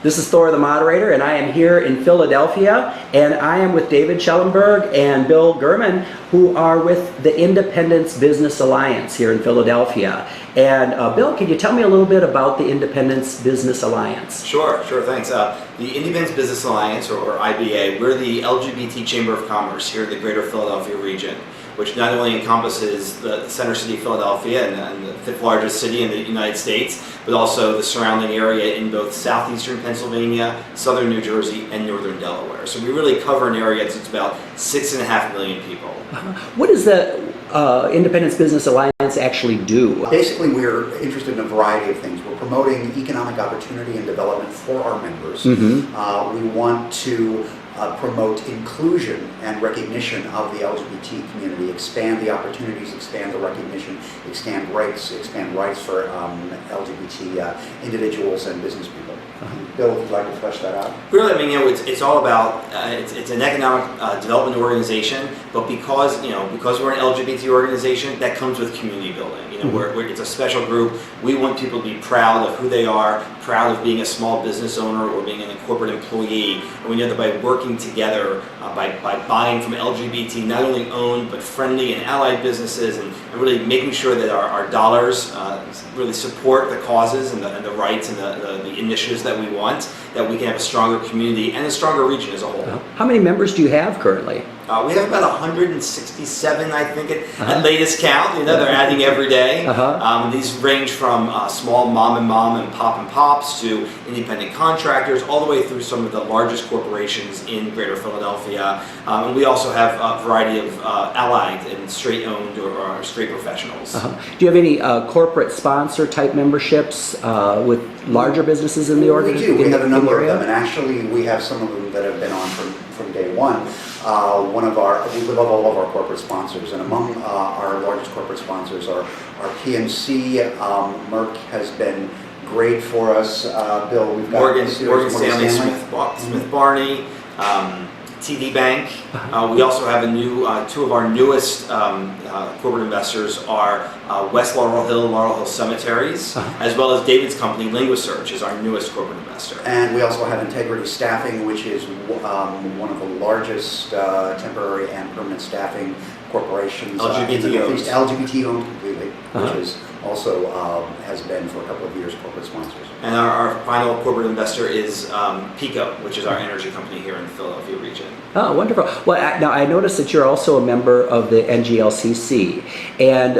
This is Thor, the moderator, and I am here in Philadelphia, and I am with David Schellenberg and Bill Gurman, who are with the Independence Business Alliance here in Philadelphia. And Bill, can you tell me a little bit about the Independence Business Alliance? Sure, thanks. The Independence Business Alliance, or IBA, we're the LGBT Chamber of Commerce here in the greater Philadelphia region, which not only encompasses the center city of Philadelphia and the fifth largest city in the United States, but also the surrounding area in both southeastern Pennsylvania, southern New Jersey, and northern Delaware. So we really cover an area that's about 6.5 million people. What does the Independence Business Alliance actually do? Basically, we're interested in a variety of things. We're promoting economic opportunity and development for our members. We want to promote inclusion and recognition of the LGBT community, expand the opportunities, expand the recognition, expand rights for LGBT individuals and business people. Bill, if you'd like to flesh that out. Really, I mean, it's all about it's an economic development organization, but because we're an LGBT organization, that comes with community building. It's a special group. We want people to be proud of who they are, proud of being a small business owner or being a corporate employee. And we know that by working together, by buying from LGBT, not only owned but friendly and allied businesses, and really making sure that our dollars really support the causes and the rights and the initiatives that we want, that we can have a stronger community and a stronger region as a whole. How many members do you have currently? We have about 167, I think, at latest count. They're adding every day. These range from small mom and pops to independent contractors, all the way through some of the largest corporations in greater Philadelphia. And we also have a variety of allied and straight-owned or straight professionals. Do you have any corporate sponsor type memberships with larger businesses in the organization? We do. We have a number of them, and actually we have some of them that have been on from day one. We live off all of our corporate sponsors, and among our largest corporate sponsors are PNC. Merck has been great for us. Bill, we've got Morgan Stanley, Smith Barney, TD Bank. We also have two of our newest corporate investors are West Laurel Hill Cemeteries, as well as David's company, LinguaSearch, is our newest corporate investor. And we also have Integrity Staffing, which is one of the largest temporary and permanent staffing corporations. LGBT owned completely, which is also has been for a couple of years corporate sponsors. And our final corporate investor is Pico, which is our energy company here in the Philadelphia region. Oh, wonderful. Well, now I noticed that you're also a member of the NGLCC, and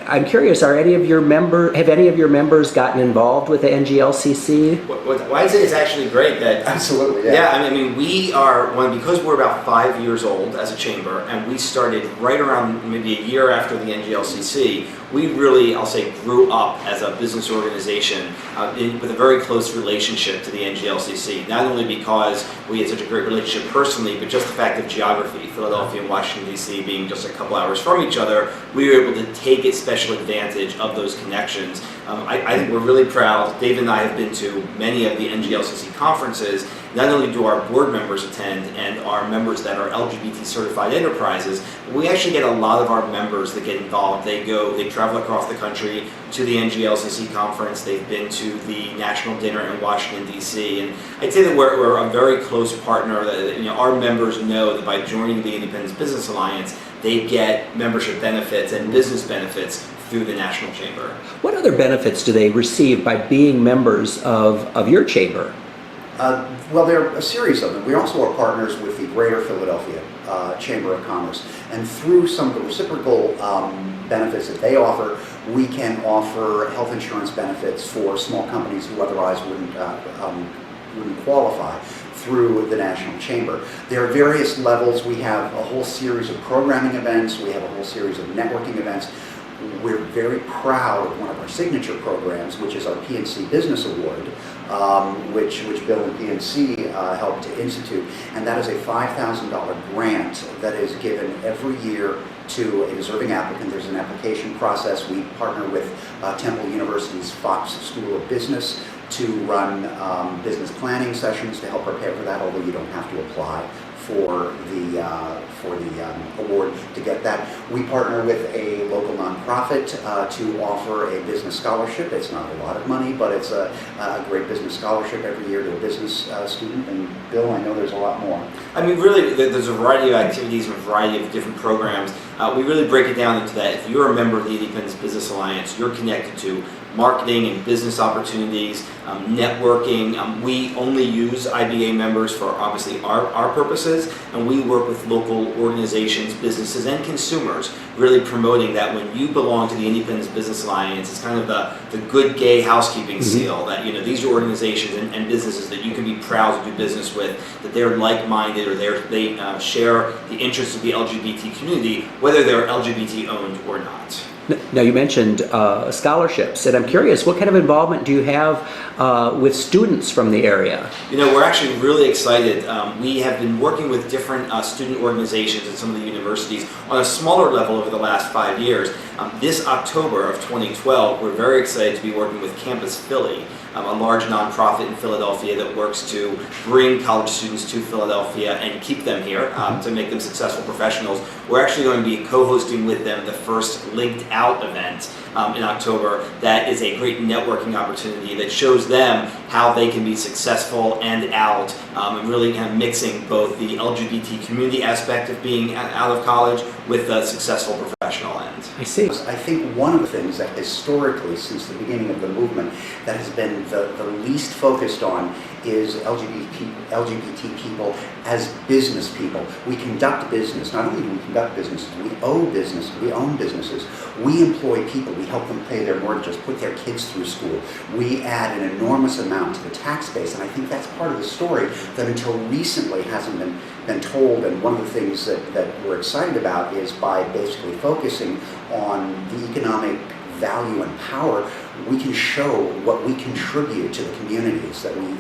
I'm curious, have any of your members gotten involved with the NGLCC? Well, I'd say it's actually great that... Absolutely, yeah. Yeah, I mean, we are because we're about 5 years old as a chamber, and we started right around maybe a year after the NGLCC, we really, I'll say, grew up as a business organization with a very close relationship to the NGLCC, not only because we had such a great relationship personally, but just the fact of geography, Philadelphia and Washington, D.C. being just a couple hours from each other, we were able to take special advantage of those connections. I think we're really proud. Dave and I have been to many of the NGLCC conferences. Not only do our board members attend and our members that are LGBT certified enterprises, we actually get a lot of our members that get involved. They travel across the country to the NGLCC conference. They've been to the national dinner in Washington, D.C. And I'd say that we're a very close partner. Our members know that by joining the Independence Business Alliance, they get membership benefits and business benefits through the National Chamber. What other benefits do they receive by being members of your chamber? Well, there are a series of them. We also are partners with the Greater Philadelphia Chamber of Commerce, and through some of the reciprocal benefits that they offer, we can offer health insurance benefits for small companies who otherwise wouldn't qualify through the National Chamber. There are various levels. We have a whole series of programming events. We have a whole series of networking events. We're very proud of one of our signature programs, which is our PNC Business Award, which Bill and PNC helped to institute. And that is a $5,000 grant that is given every year to a deserving applicant. There's an application process. We partner with Temple University's Fox School of Business to run business planning sessions to help prepare for that, although you don't have to apply for the award to get that. We partner with a local nonprofit to offer a business scholarship. It's not a lot of money, but it's a great business scholarship every year to a business student. And Bill, I know there's a lot more. I mean, really, there's a variety of activities and a variety of different programs. We really break it down into that. If you're a member of the Independence Business Alliance, you're connected to marketing and business opportunities, networking. We only use IBA members for obviously our purposes, and we work with local organizations, businesses, and consumers, really promoting that when you belong to the Independence Business Alliance, it's kind of the good gay housekeeping seal that, you know, these are organizations and businesses that you can be proud to do business with, that they're like-minded or they share the interests of the LGBT community, whether they're LGBT owned or not. Now you mentioned scholarships, and I'm curious, what kind of involvement do you have with students from the area? You know, we're actually really excited. We have been working with different student organizations at some of the universities on a smaller level over the last 5 years. This October of 2012, we're very excited to be working with Campus Philly, a large nonprofit in Philadelphia that works to bring college students to Philadelphia and keep them here to make them successful professionals. We're actually going to be co-hosting with them the first Linked Out event in October. That is a great networking opportunity that shows them how they can be successful and out, and really kind of mixing both the LGBT community aspect of being out of college with the successful professional end. I see. I think one of the things that historically, since the beginning of the movement, that has been the least focused on is LGBT people as business people. We conduct business. Not only do we conduct businesses, we own business. We own businesses. We employ people. We help them pay their mortgages, put their kids through school. We add an enormous amount to the tax base, and I think that's part of the story that until recently hasn't been told. And one of the things that we're excited about is by basically focusing on the economic value and power, we can show what we contribute to the communities, that we,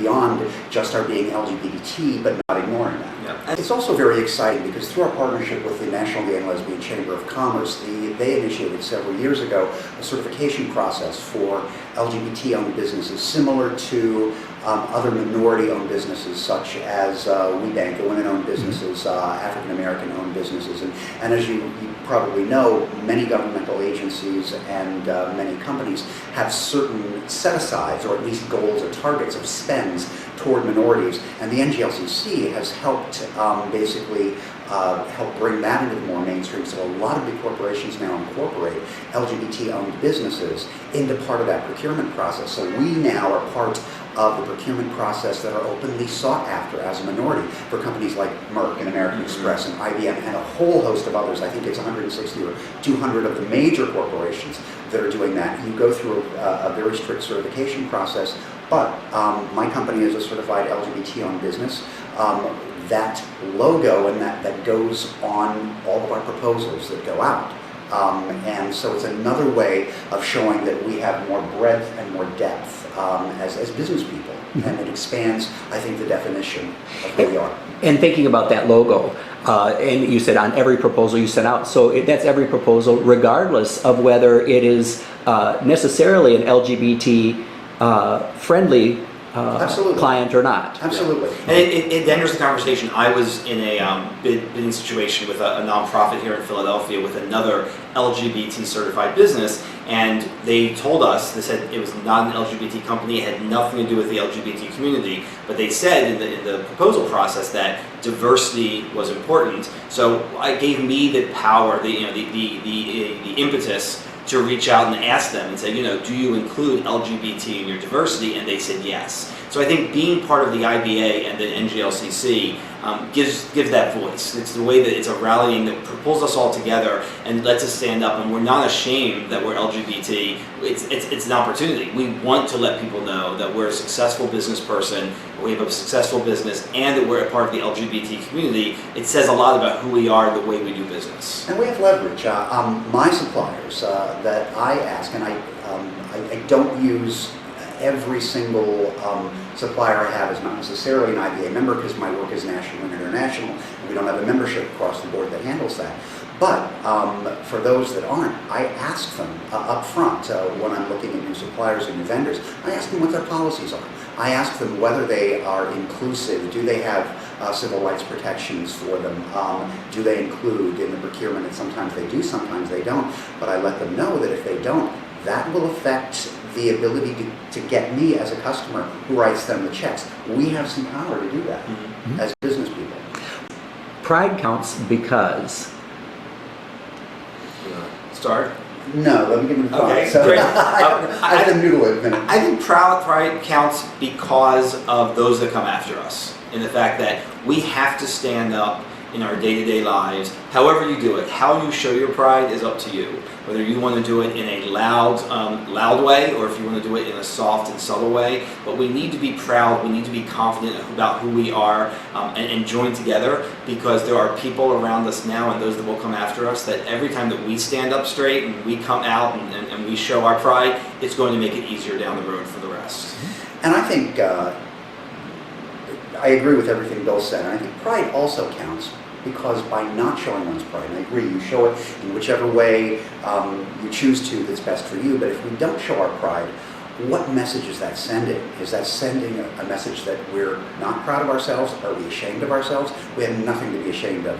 beyond just our being LGBT, but not ignoring that. Yeah. It's also very exciting because through our partnership with the National Gay and Lesbian Chamber of Commerce, they initiated several years ago a certification process for LGBT-owned businesses similar to other minority-owned businesses such as WeBank, the women-owned businesses, African-American-owned businesses. And as you probably know, many governmental agencies and many companies have certain set-asides, or at least goals or targets of spends toward minorities. And the NGLCC has helped basically help bring that into the more mainstream. So a lot of big corporations now incorporate LGBT-owned businesses into part of that procurement process. So we now are part of the procurement process that are openly sought after as a minority for companies like Merck and American Express and IBM and a whole host of others. I think it's 160 or 200 of the major corporations that are doing that. You go through a very strict certification process, but my company is a certified LGBT-owned business. That logo and that goes on all of our proposals that go out. And so it's another way of showing that we have more breadth and more depth as business people. And it expands, I think, the definition of who we are. And thinking about that logo, and you said on every proposal you sent out, so that's every proposal regardless of whether it is necessarily an LGBT friendly client or not. Absolutely. And it enters the conversation. I was in a bidding situation with a nonprofit here in Philadelphia with another LGBT certified business, and they told us, they said it was not an LGBT company, it had nothing to do with the LGBT community, but they said in the proposal process that diversity was important. So it gave me the power, the impetus to reach out and ask them and say, do you include LGBT in your diversity? And they said yes. So I think being part of the IBA and the NGLCC gives that voice. It's the way that it's a rallying that pulls us all together and lets us stand up, and we're not ashamed that we're LGBT. It's an opportunity. We want to let people know that we're a successful business person, we have a successful business, and that we're a part of the LGBT community. It says a lot about who we are and the way we do business. And we have leverage. My suppliers that I ask, and I don't use every single supplier I have is not necessarily an IBA member because my work is national and international, and we don't have a membership across the board that handles that. But for those that aren't, I ask them up front when I'm looking at new suppliers and new vendors, I ask them what their policies are. I ask them whether they are inclusive. Do they have civil rights protections for them? Do they include in the procurement? And sometimes they do, sometimes they don't. But I let them know that if they don't, that will affect the ability to get me as a customer who writes them the checks. We have some power to do that as business people. Pride counts because... Start? No, let me give them a thought. Okay, So, great. I have to noodle it a minute. I think pride counts because of those that come after us, in the fact that we have to stand up in our day-to-day lives. However you do it, how you show your pride is up to you. Whether you want to do it in a loud way, or if you want to do it in a soft and subtle way. But we need to be proud, we need to be confident about who we are, and join together, because there are people around us now and those that will come after us that every time that we stand up straight and we come out and we show our pride, it's going to make it easier down the road for the rest. And I think I agree with everything Bill said, and I think pride also counts because by not showing one's pride, and I agree, you show it in whichever way you choose to that's best for you, but if we don't show our pride, what message is that sending? Is that sending a message that we're not proud of ourselves? Are we ashamed of ourselves? We have nothing to be ashamed of.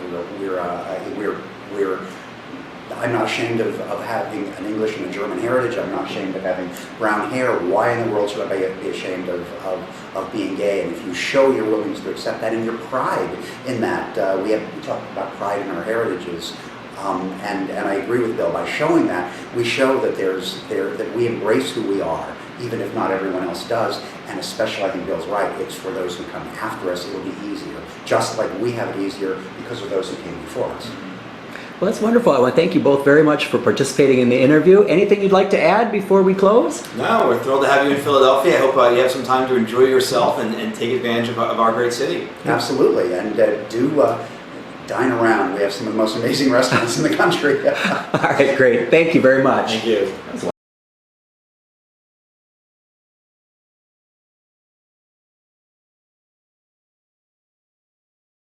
I'm not ashamed of having an English and a German heritage. I'm not ashamed of having brown hair. Why in the world should I be ashamed of being gay? And if you show your willingness to accept that and your pride in that, we talk about pride in our heritages, and I agree with Bill. By showing that, we show that that we embrace who we are, even if not everyone else does. And especially, I think Bill's right. It's for those who come after us. It'll be easier, just like we have it easier because of those who came before us. Well, that's wonderful. I want to thank you both very much for participating in the interview. Anything you'd like to add before we close? No, we're thrilled to have you in Philadelphia. I hope you have some time to enjoy yourself and take advantage of our great city. Absolutely, and do dine around. We have some of the most amazing restaurants in the country. All right, great. Thank you very much. Thank you.